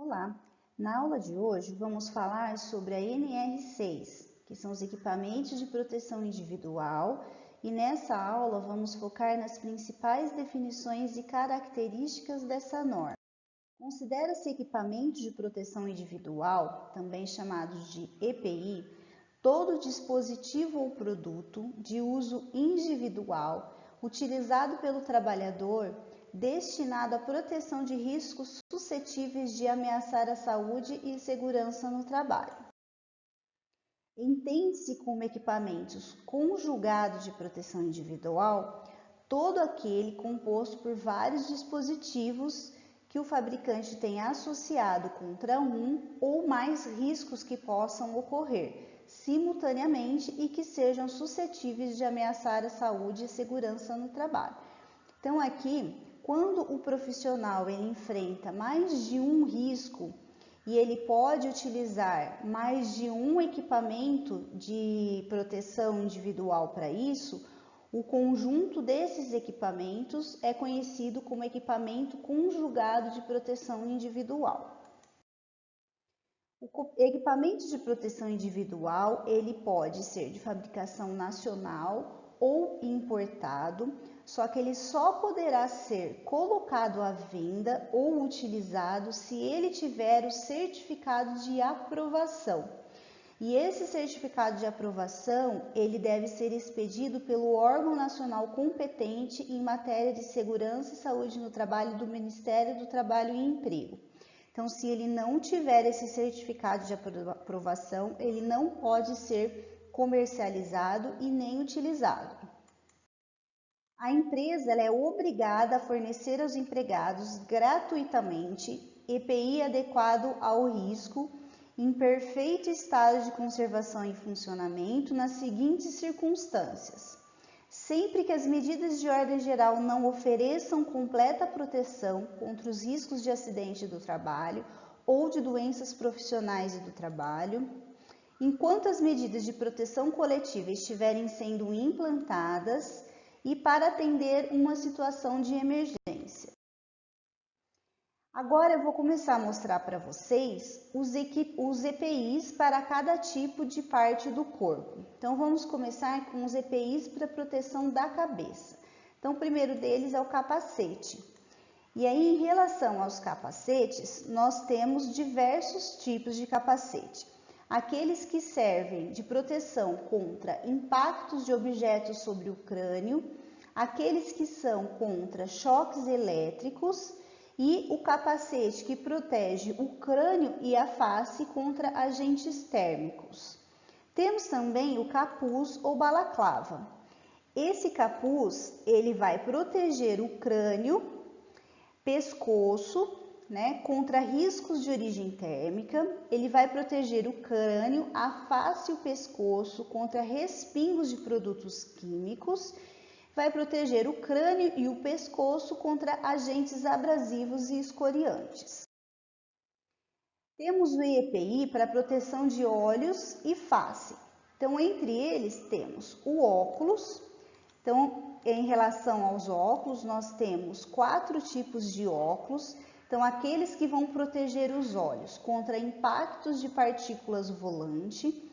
Olá! Na aula de hoje vamos falar sobre a NR6, que são os equipamentos de proteção individual, e nessa aula vamos focar nas principais definições e características dessa norma. Considera-se equipamento de proteção individual, também chamados de EPI, todo dispositivo ou produto de uso individual utilizado pelo trabalhador destinado à proteção de riscos suscetíveis de ameaçar a saúde e segurança no trabalho. Entende-se como equipamentos conjugados de proteção individual todo aquele composto por vários dispositivos que o fabricante tem associado contra um ou mais riscos que possam ocorrer simultaneamente e que sejam suscetíveis de ameaçar a saúde e segurança no trabalho. Então aqui, quando o profissional ele enfrenta mais de um risco e ele pode utilizar mais de um equipamento de proteção individual para isso, o conjunto desses equipamentos é conhecido como equipamento conjugado de proteção individual. O equipamento de proteção individual, ele pode ser de fabricação nacional ou importado, só que ele só poderá ser colocado à venda ou utilizado se ele tiver o certificado de aprovação. E esse certificado de aprovação, ele deve ser expedido pelo órgão nacional competente em matéria de segurança e saúde no trabalho do Ministério do Trabalho e Emprego. Então, se ele não tiver esse certificado de aprovação, ele não pode ser comercializado e nem utilizado. A empresa ela é obrigada a fornecer aos empregados gratuitamente EPI adequado ao risco, em perfeito estado de conservação e funcionamento, nas seguintes circunstâncias. Sempre que as medidas de ordem geral não ofereçam completa proteção contra os riscos de acidente do trabalho ou de doenças profissionais e do trabalho, enquanto as medidas de proteção coletiva estiverem sendo implantadas e para atender uma situação de emergência. Agora eu vou começar a mostrar para vocês os EPIs para cada tipo de parte do corpo. Então vamos começar com os EPIs para proteção da cabeça. Então o primeiro deles é o capacete. E aí em relação aos capacetes, nós temos diversos tipos de capacete. Aqueles que servem de proteção contra impactos de objetos sobre o crânio, aqueles que são contra choques elétricos, e o capacete que protege o crânio e a face contra agentes térmicos. Temos também o capuz ou balaclava. Esse capuz, ele vai proteger o crânio, pescoço, contra riscos de origem térmica. Ele vai proteger o crânio, a face e o pescoço contra respingos de produtos químicos. Vai proteger o crânio e o pescoço contra agentes abrasivos e escoriantes. Temos o EPI para proteção de olhos e face. Então, entre eles temos o óculos. Então, em relação aos óculos, nós temos 4 tipos de óculos. Então, aqueles que vão proteger os olhos contra impactos de partículas volante,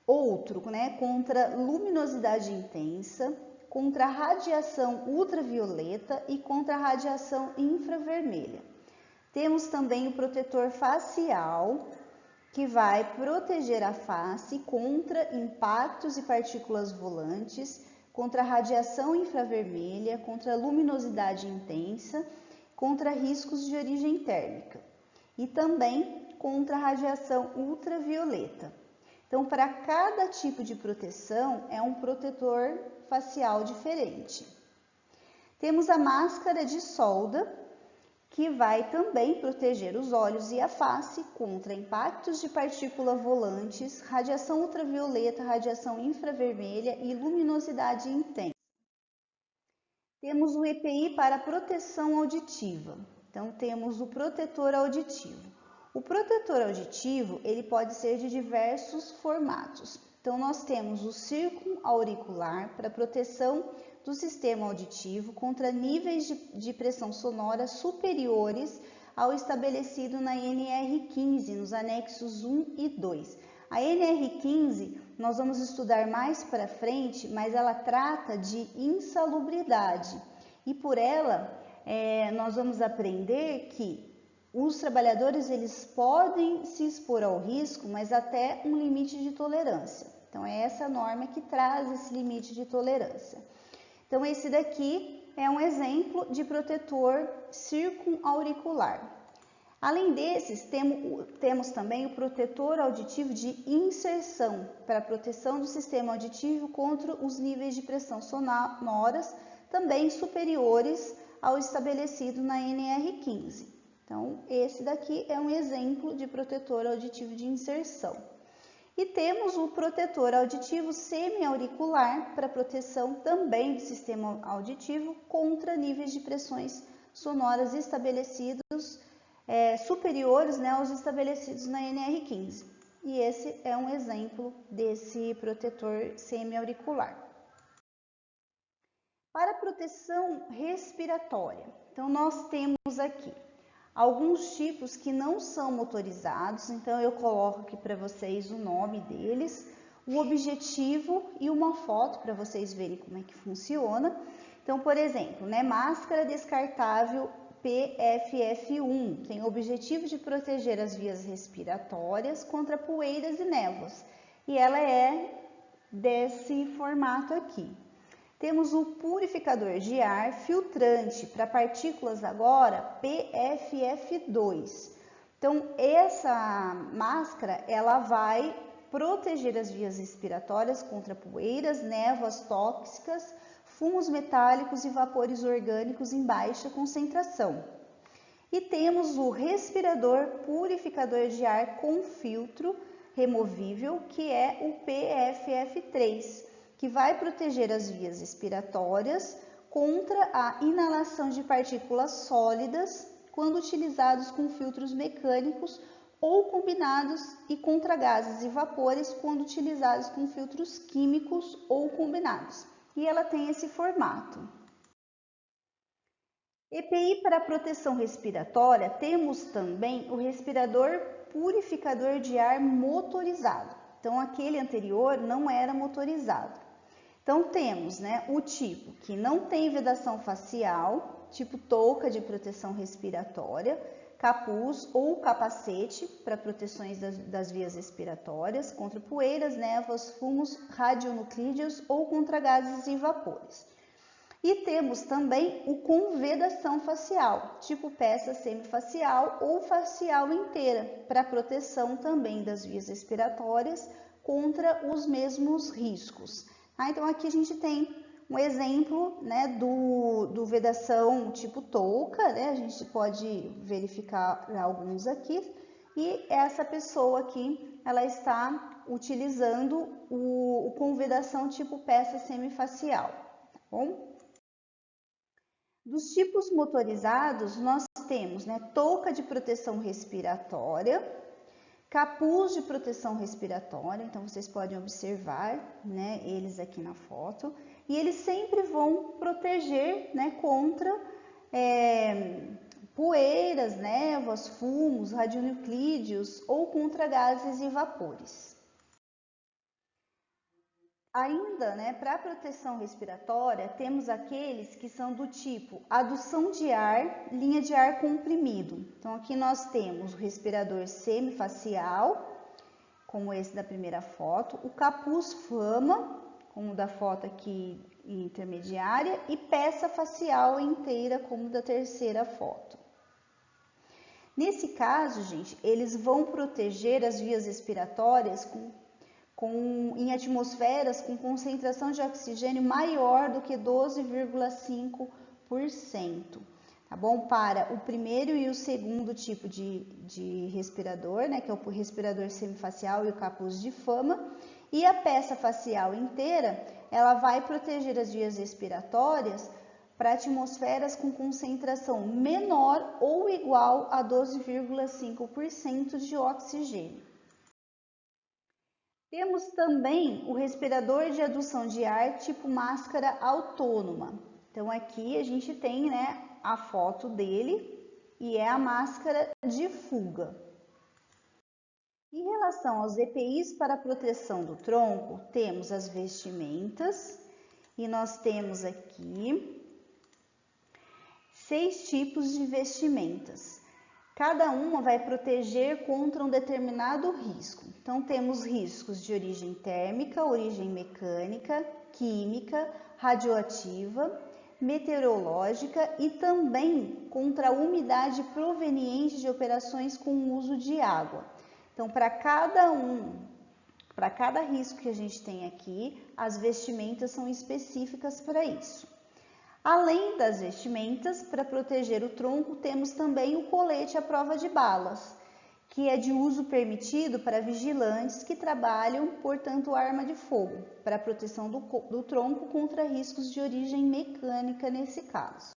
outro, contra luminosidade intensa, contra a radiação ultravioleta e contra a radiação infravermelha. Temos também o protetor facial, que vai proteger a face contra impactos e partículas volantes, contra a radiação infravermelha, contra a luminosidade intensa, contra riscos de origem térmica e também contra a radiação ultravioleta. Então, para cada tipo de proteção, é um protetor facial diferente. Temos a máscara de solda, que vai também proteger os olhos e a face contra impactos de partícula volantes, radiação ultravioleta, radiação infravermelha e luminosidade intensa. Temos o EPI para proteção auditiva. Então, temos o protetor auditivo. O protetor auditivo, ele pode ser de diversos formatos. Então, nós temos o circunauricular para proteção do sistema auditivo contra níveis de pressão sonora superiores ao estabelecido na NR15, nos anexos 1 e 2. A NR15 nós vamos estudar mais para frente, mas ela trata de insalubridade e por ela nós vamos aprender que os trabalhadores eles podem se expor ao risco, mas até um limite de tolerância. Então é essa norma que traz esse limite de tolerância. Então esse daqui é um exemplo de protetor circunauricular. Além desses, temos também o protetor auditivo de inserção, para proteção do sistema auditivo contra os níveis de pressão sonoras, também superiores ao estabelecido na NR15. Então, esse daqui é um exemplo de protetor auditivo de inserção. E temos o protetor auditivo semi-auricular, para proteção também do sistema auditivo contra níveis de pressões sonoras estabelecidos superiores aos estabelecidos na NR15. E esse é um exemplo desse protetor semi-auricular. Para proteção respiratória, então nós temos aqui alguns tipos que não são motorizados, então eu coloco aqui para vocês o nome deles, o objetivo e uma foto para vocês verem como é que funciona. Então, por exemplo, máscara descartável PFF1 tem o objetivo de proteger as vias respiratórias contra poeiras e névoas, e ela é desse formato aqui. Temos o purificador de ar filtrante para partículas agora PFF2. Então essa máscara ela vai proteger as vias respiratórias contra poeiras, névoas tóxicas, fumos metálicos e vapores orgânicos em baixa concentração. E temos o respirador purificador de ar com filtro removível, que é o PFF3, que vai proteger as vias respiratórias contra a inalação de partículas sólidas quando utilizados com filtros mecânicos ou combinados e contra gases e vapores quando utilizados com filtros químicos ou combinados. E ela tem esse formato. EPI para proteção respiratória, temos também o respirador purificador de ar motorizado. Então, aquele anterior não era motorizado. Então, temos o tipo que não tem vedação facial, tipo touca de proteção respiratória, capuz ou capacete para proteções das vias respiratórias contra poeiras, névoas, fumos radionuclídeos ou contra gases e vapores. E temos também o com vedação facial, tipo peça semifacial ou facial inteira, para proteção também das vias respiratórias contra os mesmos riscos. Então aqui a gente tem um exemplo do vedação tipo touca, a gente pode verificar alguns aqui, e essa pessoa aqui, ela está utilizando o com vedação tipo peça semifacial, tá bom? Dos tipos motorizados, nós temos touca de proteção respiratória, capuz de proteção respiratória, então vocês podem observar eles aqui na foto, e eles sempre vão proteger contra poeiras, névoas, fumos, radionuclídeos ou contra gases e vapores. Ainda, para a proteção respiratória, temos aqueles que são do tipo adução de ar, linha de ar comprimido. Então, aqui nós temos o respirador semifacial, como esse da primeira foto, o capuz flama, como o da foto aqui intermediária, e peça facial inteira, como da terceira foto. Nesse caso, gente, eles vão proteger as vias respiratórias em atmosferas com concentração de oxigênio maior do que 12,5%, tá bom? Para o primeiro e o segundo tipo de respirador, que é o respirador semifacial e o capuz de flama, e a peça facial inteira, ela vai proteger as vias respiratórias para atmosferas com concentração menor ou igual a 12,5% de oxigênio. Temos também o respirador de adução de ar tipo máscara autônoma. Então aqui a gente tem a foto dele, e é a máscara de fuga. Em relação aos EPIs para proteção do tronco, temos as vestimentas e nós temos aqui 6 tipos de vestimentas. Cada uma vai proteger contra um determinado risco. Então, temos riscos de origem térmica, origem mecânica, química, radioativa, meteorológica e também contra a umidade proveniente de operações com uso de água. Então, para cada risco que a gente tem aqui, as vestimentas são específicas para isso. Além das vestimentas, para proteger o tronco, temos também o colete à prova de balas, que é de uso permitido para vigilantes que trabalham, portanto, arma de fogo, para a proteção do tronco contra riscos de origem mecânica nesse caso.